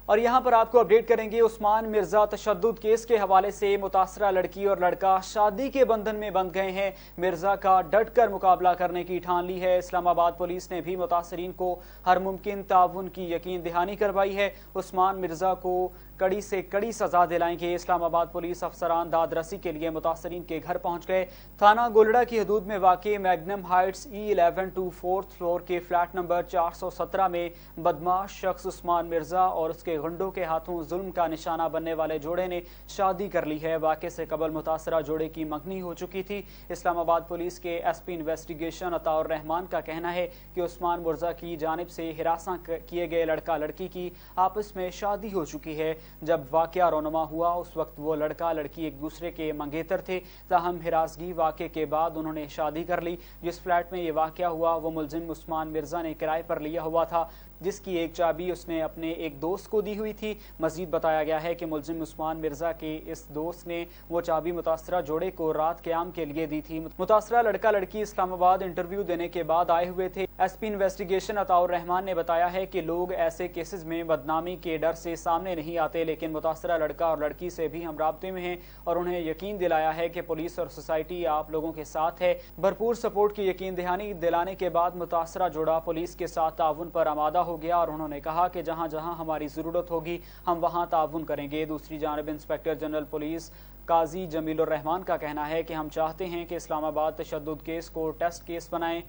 اور یہاں پر آپ کو اپڈیٹ کریں گے عثمان مرزا تشدد کیس کے حوالے سے متاثرہ لڑکی اور لڑکا شادی کے بندھن میں بندھ گئے ہیں۔ مرزا کا ڈٹ کر مقابلہ کرنے کی ٹھان لی ہے۔ اسلام آباد پولیس نے بھی متاثرین کو ہر ممکن تعاون کی یقین دہانی کروائی ہے۔ عثمان مرزا کو کڑی سے کڑی سزا دلائیں گے۔ اسلام آباد پولیس افسران داد رسی کے لیے متاثرین کے گھر پہنچ گئے۔ تھانہ گولڑا کی حدود میں واقع Magnum heights E11 4th floor کے فلیٹ نمبر 417 میں بدماش شخص عثمان مرزا اور اس کے غنڈوں کے ہاتھوں ظلم کا نشانہ بننے والے جوڑے نے شادی کر لی ہے۔ واقعے سے قبل متاثرہ جوڑے کی منگنی ہو چکی تھی۔ اسلام آباد پولیس کے SP انویسٹیگیشن عطاء الرحمان کا کہنا ہے کہ عثمان مرزا کی جانب سے ہراساں کیے گئے لڑکا لڑکی کی آپس میں شادی ہو چکی ہے۔ جب واقعہ رونما ہوا اس وقت وہ لڑکا لڑکی ایک دوسرے کے منگیتر تھے، تاہم ہراسگی واقعے کے بعد انہوں نے شادی کر لی۔ جس فلیٹ میں یہ واقعہ ہوا وہ ملزم عثمان مرزا نے کرائے پر لیا ہوا تھا، جس کی ایک چابی اس نے اپنے ایک دوست کو دی ہوئی تھی۔ مزید بتایا گیا ہے کہ ملزم عثمان مرزا کے اس دوست نے وہ چابی متاثرہ جوڑے کو رات قیام کے لیے دی تھی۔ متاثرہ لڑکا لڑکی اسلام آباد انٹرویو دینے کے بعد آئے ہوئے تھے۔ SP انویسٹیگیشن عطاء الرحمان نے بتایا ہے کہ لوگ ایسے کیسز میں بدنامی کے ڈر سے سامنے نہیں آتے، لیکن متاثرہ لڑکا اور لڑکی سے بھی ہم رابطے میں ہیں اور انہیں یقین دلایا ہے کہ پولیس اور سوسائٹی آپ لوگوں کے ساتھ ہے۔ بھرپور سپورٹ کی یقین دہانی دلانے کے بعد متاثرہ جوڑا پولیس کے ساتھ تعاون پر آمادہ ہو گیا اور انہوں نے کہا کہ جہاں جہاں ہماری ضرورت ہوگی ہم وہاں تعاون کریں گے۔ دوسری جانب انسپکٹر جنرل پولیس قاضی جمیل الرحمان کا کہنا ہے کہ ہم چاہتے ہیں کہ اسلام آباد تشدد کیس کو ٹیسٹ کیس بنائیں۔